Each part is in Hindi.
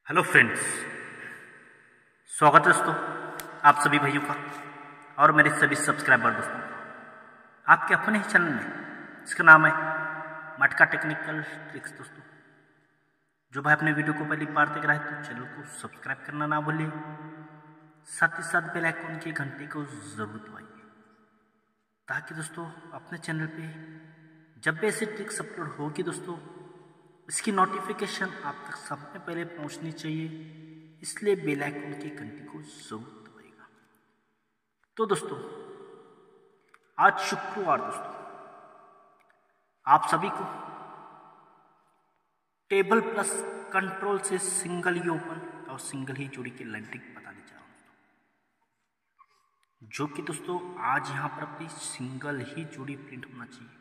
हेलो फ्रेंड्स, स्वागत है दोस्तों आप सभी भाइयों का और मेरे सभी सब्सक्राइबर दोस्तों का आपके अपने ही चैनल में। इसका नाम है मटका टेक्निकल ट्रिक्स। दोस्तों जो भाई अपने वीडियो को पहली बार देख रहा है तो चैनल को सब्सक्राइब करना ना भूलिए, साथ ही साथ बेल आइकन के घंटे को जरूर दबाइए ताकि दोस्तों अपने चैनल पे जब भी ऐसी ट्रिक्स अपलोड होगी दोस्तों इसकी नोटिफिकेशन आप तक सबसे पहले पहुंचनी चाहिए, इसलिए बेल आइकन की घंटी को जरूर दबाइएगा। तो दोस्तों आज शुक्रवार दोस्तों आप सभी को टेबल प्लस कंट्रोल से सिंगल ही ओपन और सिंगल ही जोड़ी की लाइन ट्रिक बताने जा रहा हूं दोस्तों, जो कि दोस्तों आज यहाँ पर अपनी सिंगल ही जोड़ी प्रिंट होना चाहिए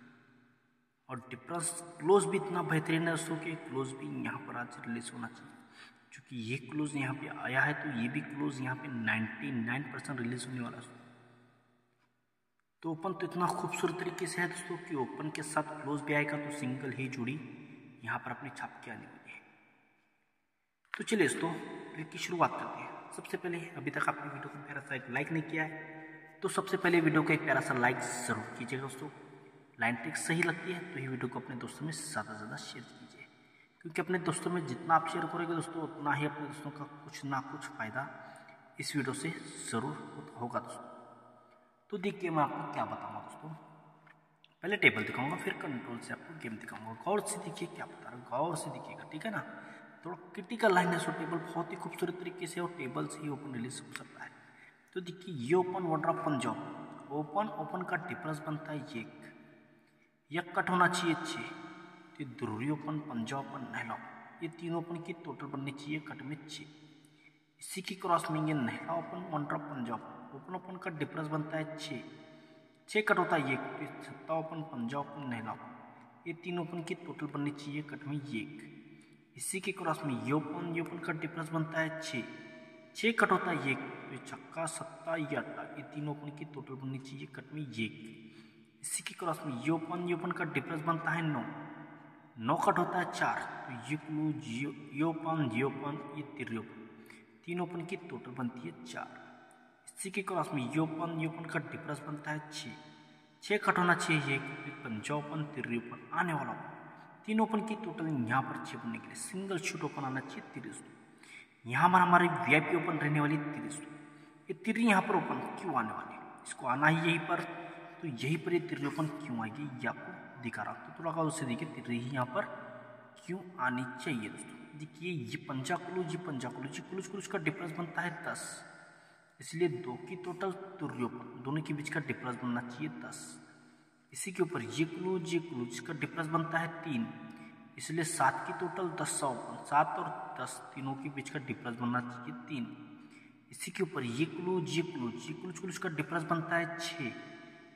और डिफरेंस क्लोज भी इतना बेहतरीन है दोस्तों कि क्लोज भी यहाँ पर आज रिलीज होना चाहिए। क्योंकि ये क्लोज यहाँ पे आया है तो ये भी क्लोज यहाँ पे 99% रिलीज होने वाला है। तो ओपन तो इतना खूबसूरत तरीके से है दोस्तों कि ओपन के साथ क्लोज भी आएगा तो सिंगल ही जोड़ी यहाँ पर अपनी छाप के आने वाली है। तो चलिए दोस्तों ट्रिक की शुरुआत करते हैं। सबसे पहले अभी तक आपने वीडियो को प्यारा सा एक लाइक नहीं किया है तो सबसे पहले वीडियो को एक प्यारा सा लाइक जरूर कीजिएगा दोस्तों। लाइन ट्रिक सही लगती है तो ये वीडियो को अपने दोस्तों में ज़्यादा से ज़्यादा शेयर कीजिए, क्योंकि अपने दोस्तों में जितना आप शेयर करोगे दोस्तों उतना ही अपने दोस्तों का कुछ ना कुछ फ़ायदा इस वीडियो से ज़रूर होगा दोस्तों। तो देखिए मैं आपको क्या बताऊँगा दोस्तों, पहले टेबल दिखाऊंगा फिर कंट्रोल से आपको गेम दिखाऊंगा। गौर से देखिए क्या बता रहा हूँ, गौर से देखिएगा, ठीक है ना। थोड़ा क्रिटिकल लाइन है सो टेबल बहुत ही खूबसूरत तरीके से और टेबल से ही ओपन रिलीज हो सकता है। तो देखिए ये open one drop Punjab open का डिफरेंस बनता है एक कट होना चाहिए 6, तो ध्रुवी ओपन पंजाब ओपन नहला ये तीन ओपन की टोटल बननी चाहिए कट में 6। इसी की क्रॉस में ये नहला open one drop Punjab open का डिफरेंस बनता है 6 कट होता है 1, तो छत्ता ओपन पंजाब ओपन नहला ये तीन ओपन की टोटल बननी चाहिए कट में 1। इसी के क्रॉस में ये ओपन का डिफरेंस बनता है 6 कट होता है 1, तो छक्का सत्ता या अट्टा ये तीन ओपन की टोटल बननी चाहिए कट में 1। इसी के क्रॉस में ये ओपन का डिफरेंस बनता है 9 कट होता है 4, तो ये क्लू ये ओपन ये तिर्री ओपन तीन ओपन की टोटल बनती है 4। इसी के क्रॉस में ये ओपन का डिफरेंस बनता है 6 कट होना चाहिए पंजा ओपन तिर्री ओपन आने वाला ओपन तीन ओपन की टोटल यहाँ पर 6 बनने के लिए सिंगल शूट ओपन आना चाहिए 30। यहाँ पर हमारी वीआईपी ओपन रहने वाली 30। ये तिर्री यहाँ पर ओपन क्यों आने वाली है, इसको आना ही यहीं पर, तो यहीं पर ये तिर्री ओपन क्यों आएगी ये आपको दिखा रहा हूँ। तो थोड़ा उससे देखिए तिर्री ही यहाँ पर क्यों आनी चाहिए दोस्तों। देखिए ये पंजा क्लूज का डिफरेंस बनता है 10, इसलिए 2 की टोटल तिर्री ओपन दोनों के बीच का डिफरेंस बनना चाहिए 10। इसी के ऊपर ये क्लूज का डिफरेंस बनता है 3, इसलिए 7 की टोटल 10 ओपन 7 और 10 तीनों के बीच का डिफरेंस बनना चाहिए 3। इसी के ऊपर ये क्लूज का डिफरेंस बनता है 6,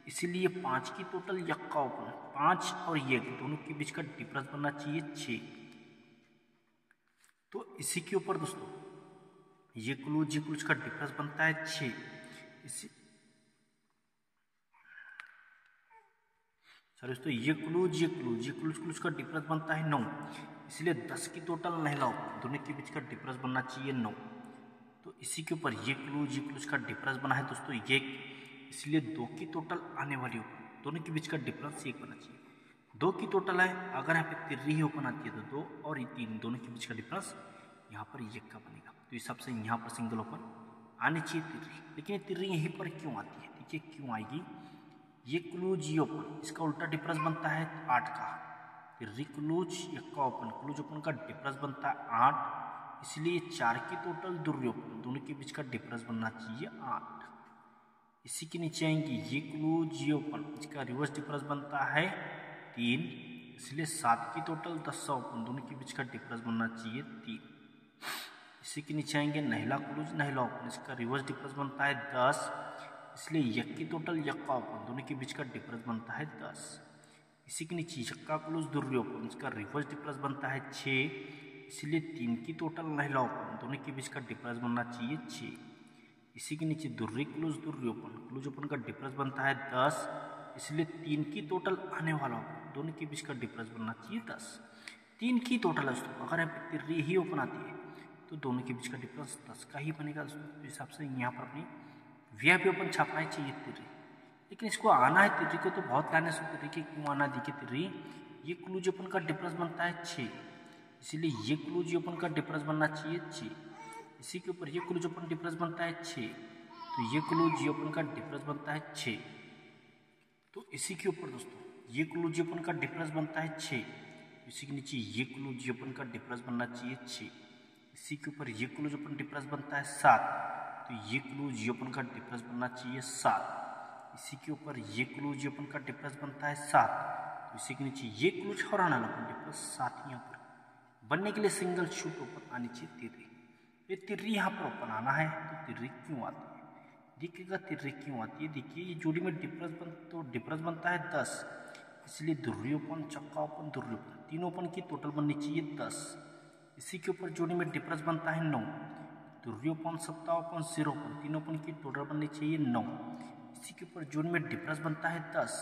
इसीलिए 5 की टोटल यक्का ओपन 5 और ये दोनों के बीच का डिफरेंस बनना चाहिए 6। तो इसी के ऊपर दोस्तों ये क्लूज का डिफरेंस बनता है 6, इसी सर दोस्तों ये क्लूज का डिफरेंस बनता है 9, इसलिए 10 की टोटल नहला ओपन दोनों के बीच का डिफरेंस बनना चाहिए 9। तो इसी के ऊपर ये क्लूज का डिफरेंस बना है दोस्तों 1, इसलिए 2 की टोटल आने वाली ओपन दोनों के बीच का डिफरेंस 1 बनना चाहिए। 2 की टोटल है, अगर यहाँ पे तिर्री ही ओपन आती है तो 2 और 3 दोनों के बीच का डिफरेंस यहाँ पर 1 का बनेगा, तो इस हिसाब से यहाँ पर सिंगल ओपन आनी चाहिए तिर्री। लेकिन ये तिर्री यहीं पर क्यों आती है, देखिए क्यों आएगी। ये क्लूज ओपन इसका उल्टा डिफरेंस बनता है 8 का, तिर्री क्लूज यक्का ओपन का डिफरेंस बनता है 8, इसलिए 4 की टोटल दुर्री ओपन दोनों के बीच का डिफरेंस बनना चाहिए 8। इसी के नीचे आएंगे ये क्लूज ओपन इसका रिवर्स डिफरेंस बनता है 3, इसलिए 7 की टोटल 10 ओपन दोनों के बीच का डिफरेंस बनना चाहिए 3। इसी के नीचे आएंगे नहला ओपन इसका रिवर्स डिफरेंस बनता है 10, इसलिए 1 की टोटल यक्का ओपन दोनों के बीच का डिफरेंस बनता है 10। इसी के नीचे यक्का क्लूज दुर्री ओपन इसका रिवर्स डिफरेंस बनता है 6, इसलिए 3 की टोटल नहला ओपन दोनों के बीच का डिफरेंस बनना चाहिए 6। इसी के नीचे दुर्री ओपन का डिफरेंस बनता है 10, इसलिए 3 की टोटल आने वाला ओपन दोनों के बीच का डिफरेंस बनना चाहिए 10। 3 की टोटल है दोस्तों, अगर यहाँ पे तिर्री ही ओपन आती है तो दोनों के बीच का डिफरेंस 10 का ही बनेगा दोस्तों। तो इस हिसाब से यहाँ पर अपनी वी ओपन छापना ही चाहिए तिर्री, लेकिन इसको आना है तिर्री को तो बहुत लाने से तिर्री की क्यों आना देखिए तिर्री, ये क्लूज ओपन का डिफरेंस बनता है 6, इसीलिए ये क्लूज ओपन का डिफरेंस बनना चाहिए 6। इसी के ऊपर ये क्लूज ओपन डिफरेंस बनता है 6, तो ये क्लूज ओपन का डिफरेंस बनता है 6। तो इसी के ऊपर दोस्तों ये क्लूज ओपन का डिफरेंस बनता है 6, इसी के नीचे ये क्लूज ओपन का डिफरेंस बनना चाहिए 6। इसी के ऊपर ये क्लूज ओपन डिफरेंस बनता है 7, तो ये क्लूज ओपन का डिफरेंस बनना चाहिए 7। इसी के ऊपर ये क्लूज ओपन का डिफरेंस बनता है 7, तो इसी के नीचे ये क्लूज और आना डिफरेंस 7 यहाँ पर बनने के लिए सिंगल शूट ओपन आनी चाहिए तिर्री। ये तिर्री यहाँ पर ओपन आना है, तो तिर्री क्यों आती है देखिएगा, तिर्री क्यों आती है देखिए, ये जोड़ी में डिफरेंस बनता है 10, इसलिए ध्रुवी ओपन चक्का ओपन ध्रुवी ओपन तीनों ओपन की टोटल बननी चाहिए 10। इसी के ऊपर जोड़ी में डिफरेंस बनता है 9, ध्रुवी ओपन सत्ता ओपन 0 ओपन तीनों ओपन की टोटल बननी चाहिए 9। इसी के ऊपर जोड़ी में डिफरेंस बनता है 10,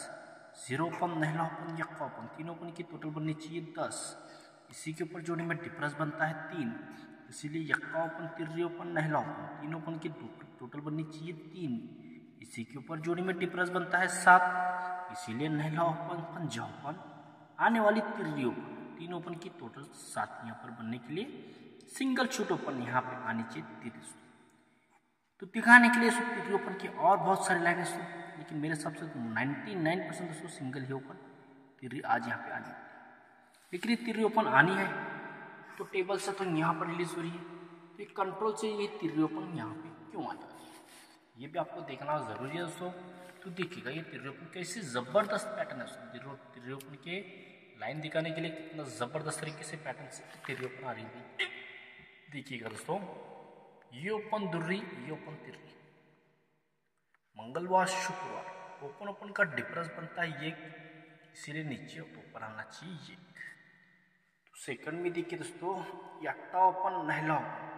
0 ओपन नहला ओपन यक्का ओपन तीनों ओपन की टोटल बननी चाहिए 10। इसी के ऊपर जोड़ी में डिफरेंस बनता है 3, इसीलिए यक्का ओपन तिर्री ओपन नहला ओपन तीनों ओपन की टोटल बननी चाहिए 3। इसी के ऊपर जोड़ी में डिफरेंस बनता है 7, इसीलिए नहला ओपन पंजा ओपन आने वाली तिर्री ओपन तीनों ओपन की टोटल 7 यहाँ पर बनने के लिए सिंगल शूट ओपन यहाँ पे आनी चाहिए तिर्री। तो दिखाने के लिए तिर्री ओपन की और बहुत सारी लाइनें सुन, लेकिन मेरे हिसाब से 99% दोस्तों सिंगल ही ओपन तिर्री आज यहाँ पे आ जाती है। लेकिन ये तिर्री ओपन आनी है तो टेबल से तो यहाँ पर रिलीज हो रही है, तो ये कंट्रोल से ये तिर्री ओपन यहाँ पे क्यों आ जा रही है ये भी आपको देखना जरूरी है दोस्तों। तो देखिएगा ये तिर्री ओपन कैसे जबरदस्त पैटर्न है दोस्तों, तिर्री ओपन के लाइन दिखाने के लिए कितना जबरदस्त तरीके से पैटर्न से तिर्री ओपन आ रही है। देखिएगा दोस्तों ये ओपन दुर्री ये ओपन तिर्री, मंगलवार शुक्रवार ओपन का डिफरेंस बनता है 1, इसीलिए नीचे ओपन आना चाहिए। तो सेकंड में देखिए दोस्तों यट्टा ओपन नहला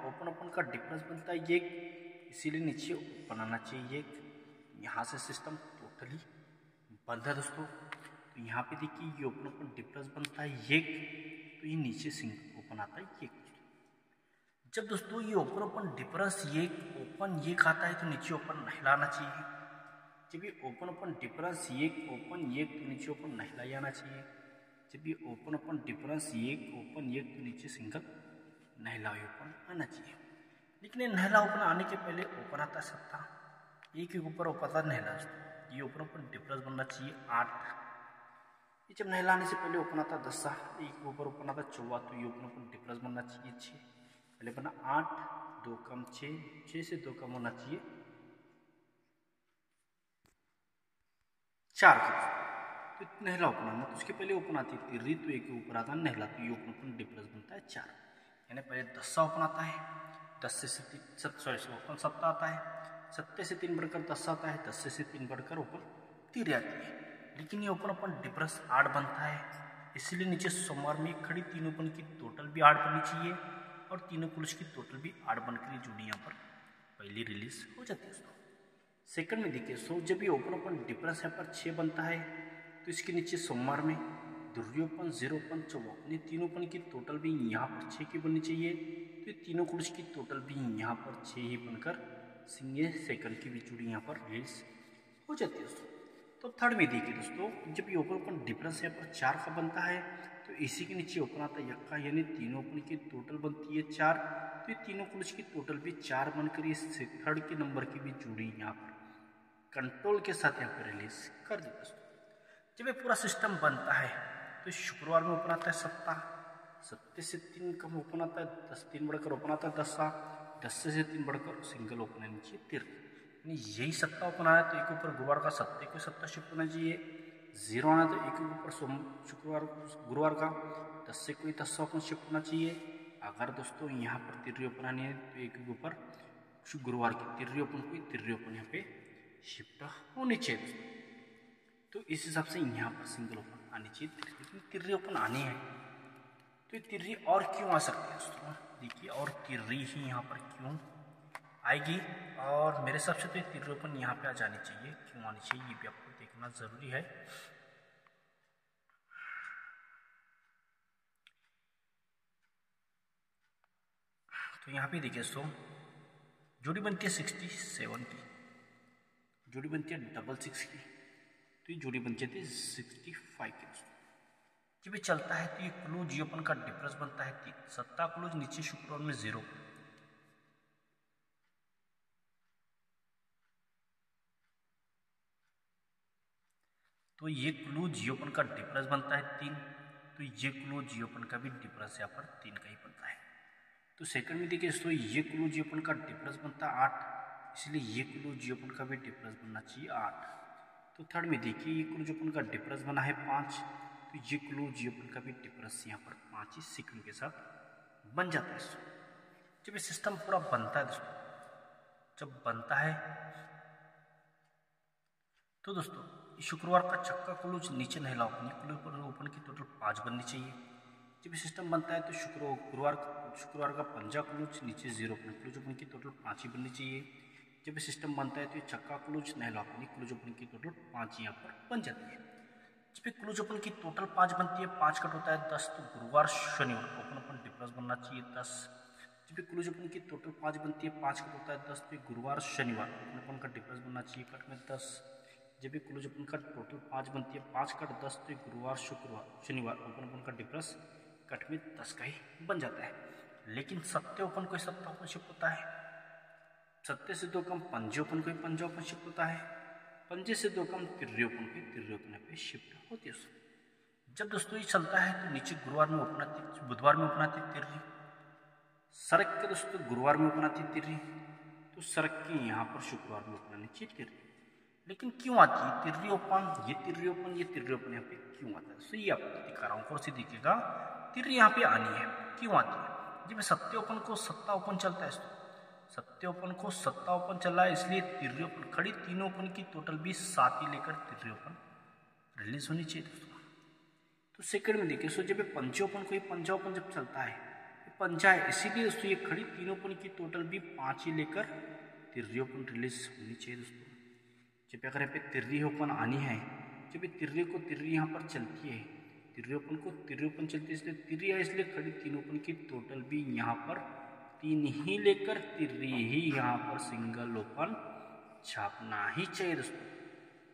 ओपन का डिफरेंस बनता है 1, इसीलिए नीचे ओपन आना चाहिए 1। यहाँ से सिस्टम टोटली बंद है दोस्तों। तो यहाँ पे देखिए ये ओपन डिफरेंस बनता है 1, तो ये नीचे सिंगल ओपन आता है 1। जब दोस्तों ये ओपन डिफरेंस 1 ओपन 1 आता है तो नीचे ओपन नहलाना चाहिए। जब ये ओपन डिफरेंस 1 ओपन 1 तो नीचे ओपन नहला आना चाहिए। जब ये ओपन डिफरेंस 1 ओपन 1 तो नीचे सिंगल नहला ओपन आना चाहिए। लेकिन ये नहला ओपन आने के पहले ओपन आता है सत्ता, एक के ऊपर ओपन आता नहला, ये ओपन डिफरेंस बनना चाहिए 8। ये जब नहला आने से पहले ओपन आता 10, एक के ऊपर ओपन आता 14, तो ये ओपन डिफरेंस बनना चाहिए 6। पहले बना 8 2 कम 6 से 2 कम होना चाहिए 4 का। तो नहला ओपन आना, तो उसके पहले ओपन आती है तिर्री, तो एक के ऊपर आता है नहला, तो ये ओपन डिफरेंस बनता है 4। यानी पहले 10 ओपन आता है, 10 से 3 ओपन 7 आता है, 7 से 3 बढ़कर 10 आता है, 10 से 3 बढ़कर ओपन तिर्री आती है। लेकिन ये ओपन डिफरेंस 8 बनता है, इसीलिए नीचे सोमवार में खड़ी तीनों ओपन की टोटल भी 8 बननी चाहिए और तीनों पुलिस की टोटल भी 8 बनकर ये जोड़ी यहाँ पर पहली रिलीज हो जाती है दोस्तों। सेकंड में देखिए जब ये ओपन डिफरेंस यहाँ पर 6 बनता है, तो इसके नीचे सोमवार में ध्रुवी ओपन 0 ओपन 4 ये तीनों ओपन की टोटल भी यहाँ पर 6 की बननी चाहिए। तो ये तीनों पुलिस की टोटल भी यहाँ पर 6 ही बनकर सिंगल सेकंड की भी जोड़ी यहाँ पर रिलीज हो जाती है दोस्तों। तो थर्ड में देखिए दोस्तों जब ये ओपन डिफरेंस यहाँ पर 4 का बनता है, तो इसी के नीचे ओपन आता है यक्का, यानी तीनों ओपन की टोटल बनती है 4। तो ये तीनों पुलिस की टोटल भी 4 बनकर ये थर्ड के नंबर की भी जोड़ी यहाँ पर कंट्रोल के साथ यहाँ पर रिलीज कर देते दोस्तों। जब ये पूरा सिस्टम बनता है तो शुक्रवार में ओपन आता है 7 से 3 कम ओपन आता है 10 3 बढ़कर ओपन आता है 10 से 3 बढ़कर सिंगल ओपन है नीचे 13। यही 7 ओपन आया तो एक ऊपर गुरुवार का 7 को 7 शिफ्ट होना चाहिए, 0 आना तो एक ऊपर शुक्रवार गुरुवार का 10 से कोई 10 ओपन शिफ्ट होना चाहिए। अगर दोस्तों यहाँ पर तिर्री ओपन आनी है तो एक ऊपर गुरुवार की तिर्री ओपन कोई तिर्री ओपन यहाँ पे शिफ्ट होनी चाहिए दोस्तों। तो इस हिसाब से यहाँ पर सिंगल ओपन आनी चाहिए, लेकिन तिर्री ओपन आनी है तो ये तिर्री और क्यों आ सकती है दोस्तों। देखिए और तिर्री ही यहाँ पर क्यों आएगी, और मेरे हिसाब से तो ये तिर्री ओपन यहाँ पे आ जानी चाहिए। क्यों आनी चाहिए ये भी आपको देखना जरूरी है। तो तो यहाँ पे देखिए दोस्तों जोड़ी बनती है 67 की, जोड़ी बनती है 66 की, तो ये जोड़ी बन जाती है 65 की दोस्तों। जब ये चलता है तो ये क्लोज जीओपन का डिफरेंस बनता है 3, सत्ता क्लोज नीचे शुक्रवार में 0, तो ये क्लोज जीओपन का डिफरेंस बनता है 3, तो ये क्लोज जीओपन का भी डिफरेंस यहाँ पर 3 का ही बनता है। तो सेकंड में देखिए दोस्तों ये क्लोज जीओपन का डिफरेंस बनता है 8, इसलिए ये क्लोज जीओपन का भी डिफरेंस बनना चाहिए 8। तो थर्ड में देखिए ये क्लोज जीओपन का डिफरेंस बना है 5, तो ये क्लोज जीओपन का भी डिफरेंस यहाँ पर 5 ही सेकंड के साथ बन जाता है दोस्तों। जब ये सिस्टम पूरा बनता है दोस्तों, जब बनता है तो दोस्तों शुक्रवार का चक्का क्लोज नीचे नहीं लाओ, क्लोज ओपन की टोटल 5 बननी चाहिए। जब ये सिस्टम बनता है तो शुक्रवार का पंजा क्लोज नीचे 0 क्लोज ओपन की टोटल 5 ही बननी चाहिए। जब ये सिस्टम बनता है तो ये चक्का क्लोज नहीं लाओ, क्लोज ओपन की टोटल 5 यहाँ पर बन जाती है। जब ये क्लोज ओपन की टोटल 5 बनती है, 5 कट होता है 10, तो गुरुवार शनिवार ओपन डिफरेंस बनना चाहिए 10। जब ये क्लोज ओपन की टोटल 5 बनती है, 5 कट होता है 10, तो गुरुवार शनिवार ओपन का डिफरेंस बनना चाहिए कट में 10। जब भी क्लोज ओपन का टोटल 5 बनती है, 5 कट 10, तो गुरुवार शनिवार ओपन का डिफरेंस कट में 10 का ही बन जाता है। लेकिन सत्य ओपन को सत्ता ओपन शिफ्ट होता है, सत्य से 2 कम पंजे ओपन को पंजा ओपन शिफ्ट होता है, पंजे से 2 कम तिर्रे ओपन पे शिफ्ट होती है। जब दोस्तों ये चलता है तो नीचे गुरुवार में ओपन आती है, बुधवार में ओपन आती है तिर्री, सड़क के दोस्तों गुरुवार में ओपन आती है तिर्री, तो सड़क के यहाँ पर शुक्रवार में ओपन आनी चाहिए तिर्री। लेकिन क्यों आती है तिर्री ओपन, ये तिर्री ओपन, ये तिर्री ओपन यहाँ पे क्यों आता है? तो ये आपको दिखा रहा हूँ, और से दिखेगा तिर्री यहाँ पे आनी है, क्यों आती है? जब सत्य ओपन को सत्ता ओपन चलता है, सत्य ओपन को सत्ता ओपन चल रहा है, इसलिए तिर्री ओपन खड़ी, तीनों ओपन की टोटल भी 7 ही लेकर तिर्री ओपन रिलीज होनी चाहिए दोस्तों। तो सेकंड में देखिए सो जब पंजे ओपन को पंजा ओपन जब चलता है, पंजा है, इसीलिए दोस्तों ये खड़ी तीनों ओपन की टोटल भी 5 ही लेकर तिर्री ओपन रिलीज होनी चाहिए दोस्तों। जब अगर यहाँ पे तिर्री ओपन आनी है, जब ये तिर्री यहाँ पर चलती है, तिर्री ओपन चलती है, इसलिए तिर्री है, इसलिए खड़ी तीन ओपन की टोटल भी यहाँ पर 3 ही लेकर तिर्री ही यहाँ पर सिंगल ओपन छापना ही चाहिए दोस्तों।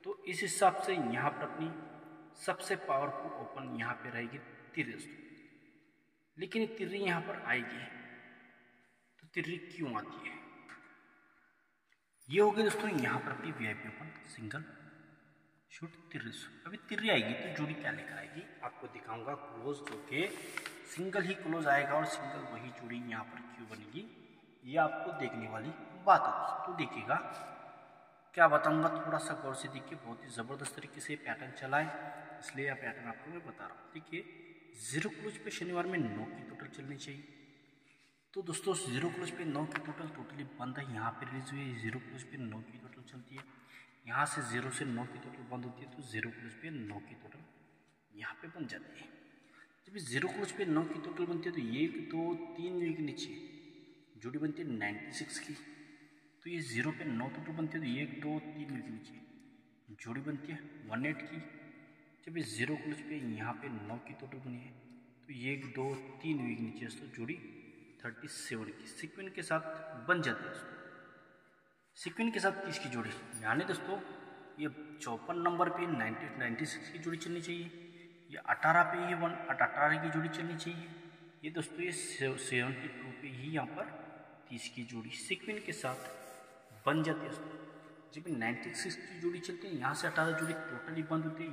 तो इस हिसाब से यहाँ पर अपनी सबसे पावरफुल ओपन यहाँ पे रहेगी तिर्री दोस्तों। लेकिन ये तिर्री यहाँ पर आएगी, तो तिर्री क्यों आती है? ये हो गया दोस्तों यहाँ पर अपनी वीआईपी ओपन सिंगल शूट तिर्री। अभी तिर्री आएगी तो जोड़ी क्या लेकर आएगी आपको दिखाऊंगा, क्लोज जो कि सिंगल ही क्लोज आएगा और सिंगल वही जोड़ी यहाँ पर क्यों बनेगी, ये आपको देखने वाली बात है। तो देखिएगा क्या बताऊंगा, थोड़ा सा गौर से देखिए, बहुत ही ज़बरदस्त तरीके से पैटर्न चला है, इसलिए यह पैटर्न आपको मैं बता रहा हूँ। देखिए 0 क्लोज पे शनिवार में 9 की टोटल चलनी चाहिए, तो दोस्तों 0 क्लोज पे 9 की टोटल टोटली बंद है, यहाँ पे रिलीज हुई है 0 क्लोज पे 9 की टोटल चलती है, यहाँ से 0 से 9 की टोटल बंद होती है, तो 0 क्लोज पे 9 की टोटल यहाँ पे बन जाती है। जब 0 क्लोज पे 9 की टोटल बनती है तो 1 2 3 वीक नीचे जोड़ी बनती है 96 की, तो ये 0 पे 9 टोटल बनती है तो 1 2 3 वीक नीचे जोड़ी बनती है 18 की। जब ये 0 क्लोज पे यहाँ पे 9 की टोटल बनी है तो 1 2 3 वीक नीचे तो जोड़ी 37 की सिक्वेंस के साथ बन जाती है। सिक्वेंस के साथ 30 की जोड़ी, यानी दोस्तों ये 54 नंबर पे 96 की जोड़ी चलनी चाहिए, ये 18 पे ही 18 की जोड़ी चलनी चाहिए, ये दोस्तों ये 72 पे ही यहाँ पर 30 की जोड़ी सिक्वेंस के साथ बन जाती है। जब 96 की जोड़ी चलती है, यहाँ से 18 जोड़ी टोटली बंद होती है,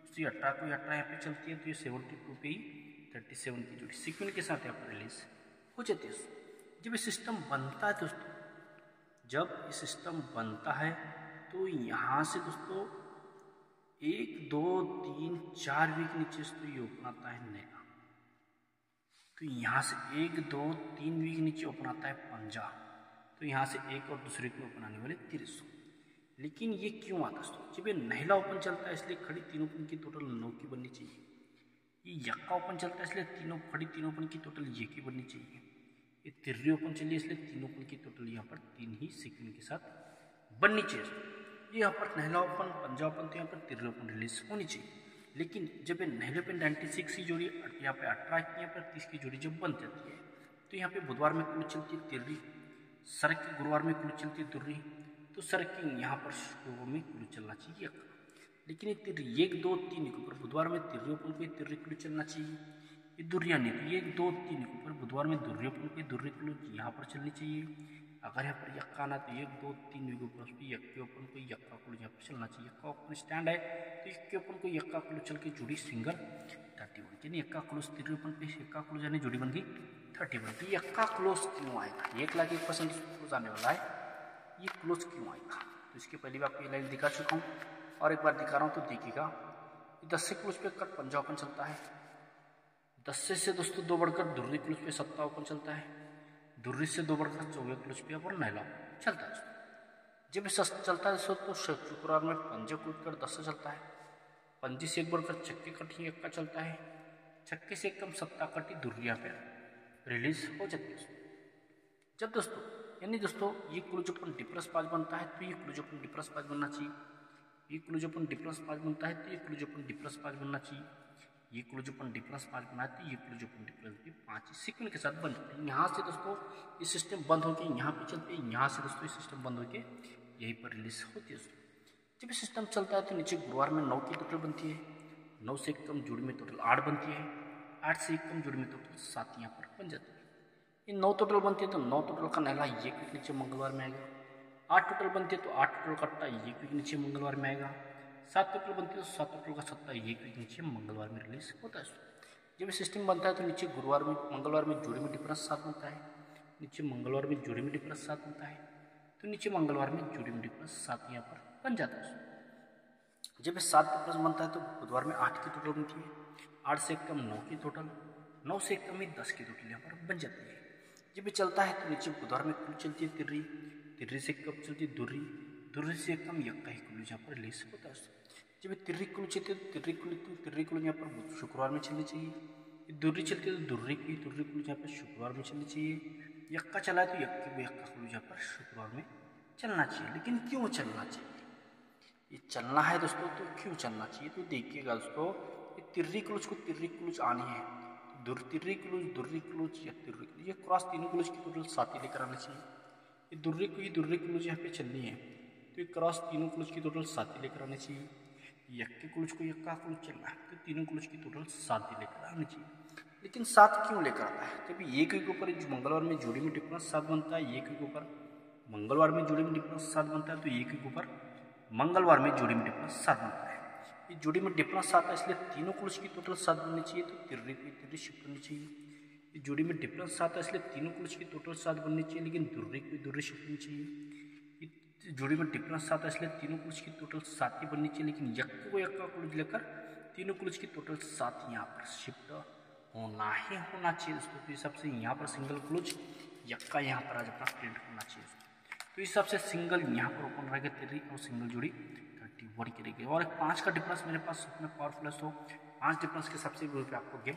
तो 18 को 18 यहाँ पे चलती है, तो ये 72 पे ही 37 की जोड़ी सिक्वेंस के साथ यहाँ पर रिलीज हो जाती है। जब ये सिस्टम बनता है दोस्तों, जब ये सिस्टम बनता है तो यहाँ से दोस्तों 1 2 3 4 वीक नीचे तो ये ओपन आता है नया, तो यहाँ से 1 2 3 वीक नीचे ओपन आता है पंजा, तो यहाँ से एक और दूसरे को ओपन आने वाले 30। लेकिन ये क्यों आता है दोस्तों? जब ये नहला ओपन चलता है इसलिए खड़ी तीनों ओपन की टोटल 9 की बननी चाहिए, ये यक्का ओपन चलता है इसलिए खड़ी तीनों ओपन की टोटल ये की बननी चाहिए, ये तिर्री ओपन चलिए इसलिए तीनों ओपन की टोटल यहाँ पर 3 ही सिक्वेंस के साथ बननी चाहिए। ये यहाँ पर नहला ओपन पंजा ओपन तो यहाँ पर तिर्री ओपन रिलीज होनी चाहिए। लेकिन जब ये नहले पे 96 की जोड़ी यहाँ पे 18 की यहाँ पर 30 की जोड़ी जब बन जाती है तो यहाँ पे बुधवार में क्लोज चलती है तिर्री, सर की गुरुवार में क्लोज चलती है दुर्री, तो सर की यहाँ पर शुक्रवार में क्लोज चलना चाहिए यक्का। लेकिन ये तिर्री 1, 2, 3 के ऊपर बुधवार में तिर्री ओपन को तिर्री क्लोज चलना चाहिए, ये दुर्रिया नहीं थी 1, 2, 3 के ऊपर बुधवार में दुर्री ओपन को दुर्री क्लोज यहाँ पर चलनी चाहिए। अगर यहाँ पर यक्का आना तो 1, 2, 3 के ऊपर यक्के ओपन को यक्का क्लोज यहाँ पर चलना चाहिए। यक्का ओपन स्टैंड है तो यक्के ओपन को यक्का क्लोज चल के जुड़ी सिंगल 31 यानी यक्का क्लोज तिर्री ओपन पे यक्का क्लोज यानी जुड़ी बन गई 31। तो यक्का क्लोज क्यों आएगा, 1,01% क्लोज आने वाला है, ये क्लोज क्यों आएगा? तो इसके पहले भी आपको ये लाइन दिखा चुका हूँ और एक बार दिखा रहा हूँ तो देखिएगा। 10 से क्लोज पे कट पंजा ओपन चलता है, 10 से दोस्तों 2 बढ़कर दुर्री क्लोज पे सत्ता ओपन चलता है, दुर्री से 2 बढ़कर 24 क्लोज पे और नहला चलता है। जब चलता है दोस्तों तो शुक्रवार में पंजे क्लोज कर 10 से चलता है, पंजे से 1 बढ़कर छक्के कटी यक्का चलता है, छक्के से कम सत्ता कटी दुर्रिया पे रिलीज हो जाती है। जब दोस्तों यानी दोस्तों ये क्लोज ओपन डी+5 बनता है तो ये क्लोज ओपन डी+5 बनना चाहिए, ये क्लोज ओपन डी+5 बनता है तो ये क्लोज ओपन डी+5 बनना चाहिए, ये क्लोज ओपन डी+5 बनाती है, ये क्लोज ओपन डी+5 सीक्वेंस के साथ बन जाते हैं। यहाँ से दोस्तों ये सिस्टम बंद होकर यहाँ पे चलते हैं, यहाँ से दोस्तों ये सिस्टम बंद होकर यहीं पर रिलीज होती है। जब ये सिस्टम चलता है तो नीचे गुरुवार में 9 की टोटल बनती है, 9 से कम जोड़ी में टोटल 8 बनती है, 8 से कम जोड़ी में टोटल 7 यहाँ पर बन जाती है। ये 9 टोटल बनती है तो 9 टोटल का नहला ये क्विक नीचे मंगलवार में आएगा, 8 टोटल बनती है तो 8 टोटल का अट्टा ये क्विक नीचे मंगलवार में आएगा, 7 टोटल बनती है तो 7 टोटल का सत्ता ये क्विक नीचे मंगलवार में रिलीज होता है। जब ये सिस्टम बनता है तो नीचे गुरुवार में मंगलवार में जोड़ी में डी+7 बनता है, नीचे मंगलवार में जोड़ी में डी+7 बनता है तो नीचे मंगलवार में जोड़ी में डी+7 यहाँ पर बन जाता है। जब ये 7 डी+ बनता है तो बुधवार में 8 की टोटल बनती है, 8 से कम 9 की टोटल, 9 से कम ही 10 की टोटल यहाँ पर बन जाती है। जब ये चलता है तो नीचे बुधवार में क्लोज चलती है तिर्री, तिर्री से कम चलती है दुर्री, दुर्री से कम यक्का ही क्लोज यहाँ पर रिलीज होता है। जब ये तिर्री क्लोज चलती है तो तिर्री क्लोज यहाँ पर शुक्रवार में चलनी चाहिए, दुर्री चलती है तो दुर्री क्लोज यहाँ पर शुक्रवार में चलनी चाहिए, यक्का चला है तो यक्का क्लोज यहाँ पर शुक्रवार में चलना चाहिए। लेकिन क्यों चलना चाहिए, ये चलना है दोस्तों तो क्यों चलना चाहिए? तो देखिएगा दोस्तों ये तिर्री क्लोज को तिर्री क्लोज आनी है, तिर्री क्लोज दुर्री क्लोज या तिर्री क्लोज ये क्रॉस तीनों क्लोज की टोटल 7 ही लेकर आनी चाहिए। ये दुर्री क्लोज यहाँ पे चलनी है तो ये क्रॉस तीनों क्लोज की टोटल 7 ही लेकर आनी चाहिए। यक्के क्लोज को यक्का क्लोज चलना है तो तीनों क्लोज की टोटल 7 ही लेकर आनी चाहिए। लेकिन 7 क्यों लेकर आता है? जब ये के ऊपर मंगलवार में जोड़ी में डी+7 बनता है, ये के ऊपर मंगलवार में जोड़ी में डी+7 बनता है तो ये के ऊपर मंगलवार में जोड़ी में डी+7 बनता है। ये जोड़ी में डी+7 है इसलिए तीनों क्लोज की टोटल 7 बननी चाहिए तो तिर्री शिफ्ट होनी चाहिए। ये जोड़ी में डी+7 है इसलिए तीनों क्लोज की टोटल 7 बननी चाहिए लेकिन दुर्री शिफ्ट होनी चाहिए। ये जोड़ी में डी+7 है इसलिए तीनों क्लोज की टोटल 7 ही बननी चाहिए लेकिन यक्का क्लोज लेकर तीनों क्लोज की टोटल 7 यहाँ पर शिफ्ट होना ही होना चाहिए दोस्तों। तो इस हिसाब से यहाँ पर सिंगल क्लोज यक्का यहाँ पर आज अपना प्रिंट होना चाहिए। तो इस हिसाब से सिंगल यहाँ पर ओपन रहेगा तिर्री और सिंगल जोड़ी 31 की रहेगी। और एक 5 का डिफरेंस मेरे पास उसमें पावरफुल है, तो 5 डिफरेंस के सबसे पे आपको गेम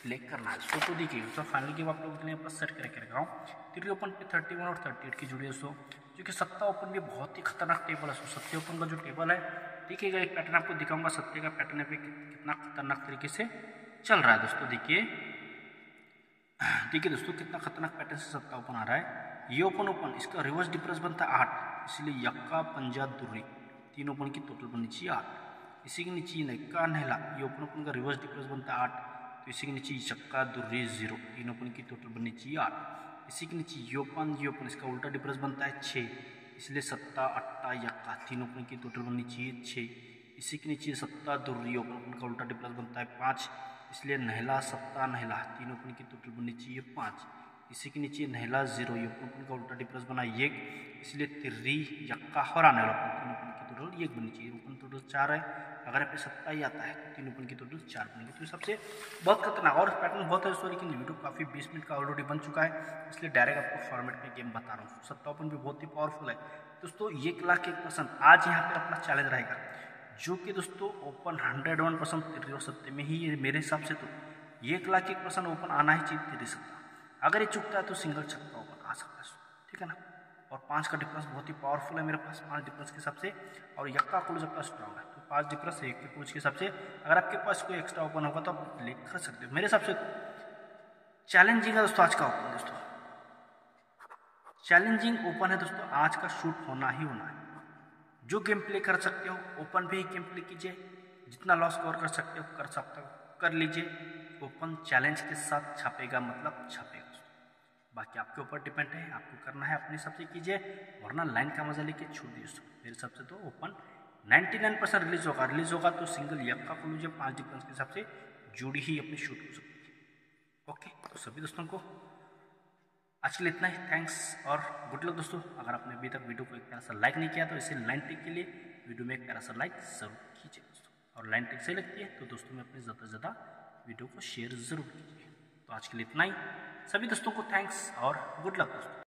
प्ले करना है। तो देखिए तो फाइनल गेम आप लोगों के लिए सेट करके रखा हूँ। तिर्री ओपन पे 31 और 38 की जोड़ी है दोस्तों, जो कि सत्ता ओपन भी बहुत ही खतरनाक टेबल है। सत्य ओपन का जो टेबल है देखिएगा, एक पैटर्न आपको दिखाऊंगा सत्य का पैटर्न पे कितना खतरनाक तरीके से चल रहा है दोस्तों। देखिए दोस्तों कितना खतरनाक पैटर्न से सत्ता ओपन आ रहा है। ये ओपन इसका रिवर्स डिफरेंस बनता है 8, इसलिए यक्का पंजा दुर्री तीन ओपन की टोटल बननी चाहिए 8। इसी के नीचे यक्का नहला ये ओपन का रिवर्स डिफरेंस बनता है 8, तो इसी के नीचे यक्का दुर्री 0 तीन ओपन की टोटल बननी चाहिए 8। इसी के नीचे योपन इसका उल्टा डिफरेंस बनता है 6, इसलिए सत्ता अट्टा यक्का तीन ओपन की टोटल बननी चाहिए 6। इसी के नीचे सत्ता दुर्री ओपन का उल्टा डिफरेंस बनता है 5, इसलिए नहला सत्ता नहला तीन ओपन की टोटल बननी चाहिए 5। इसी के नीचे नहला 0 ये ओपन का उल्टा डिफरेंस बना 1, इसलिए तिर्री यक्का हरा नहला तीन ओपन की टोटल 1 बननी चाहिए। ओपन टोटल 4 है, अगर यहाँ पे सत्ता ही आता है तो तीन ओपन की टोटल 4 बनेंगे। तो सबसे बहुत खतरनाक और पैटर्न बहुत है दोस्तों, लेकिन वीडियो काफ़ी 20 मिनट का ऑलरेडी बन चुका है, इसलिए डायरेक्ट आपको फॉर्मेट में गेम बता रहा हूँ। सत्ता ओपन भी बहुत ही पावरफुल है दोस्तों। 1,01,000 आज यहाँ पे अपना चैलेंज रहेगा, जो कि दोस्तों ओपन 101% तिर्री और सत्ते में ही मेरे हिसाब से तो 1,01,000 ओपन आना ही चाहिए तिर्री सत्ता। अगर ये चुकता है तो सिंगल छक्का ओपन आ सकता है, ठीक है ना। और 5 का डिफरेंस बहुत ही पावरफुल है मेरे पास 5 डिफरेंस के हिसाब से, और यक्का क्लोज आपका स्ट्रॉन्ग है तो 5 डिफरेंस एक के क्लोज के हिसाब से अगर आपके पास कोई एक्स्ट्रा ओपन होगा तो आप प्ले कर सकते हो। मेरे हिसाब से चैलेंजिंग है दोस्तों आज का ओपन दोस्तों। चैलेंजिंग ओपन है दोस्तों, आज का शूट होना ही होना है। जो गेम प्ले कर सकते हो ओपन पे ही गेम प्ले कीजिए, जितना लॉस कवर कर सकते हो कर लीजिए। ओपन चैलेंज के साथ छापेगा मतलब छापेगा दोस्तों, बाकी आपके ऊपर डिपेंड है, आपको करना है अपने हिसाब से कीजिए, वरना लाइन का मजा लेके छोड़ दीजिए दोस्तों। मेरे हिसाब से तो ओपन 99% रिलीज होगा तो सिंगल यक्का को लीजिए, 5 डिफरेंस के हिसाब से जोड़ी ही अपनी शूट हो सकती है। ओके, तो सभी दोस्तों को आज के लिए इतना ही, थैंक्स और गुड लक दोस्तों। अगर आपने अभी तक वीडियो को एक प्यारा सा लाइक नहीं किया तो इसे लाइन टिक के लिए वीडियो में एक प्यारा सा लाइक जरूर कीजिए दोस्तों, और लाइन टिक सही लगती है तो दोस्तों में अपने ज़्यादा से ज़्यादा वीडियो को शेयर ज़रूर कीजिए। तो आज के लिए इतना ही, सभी दोस्तों को थैंक्स और गुड लक दोस्तों।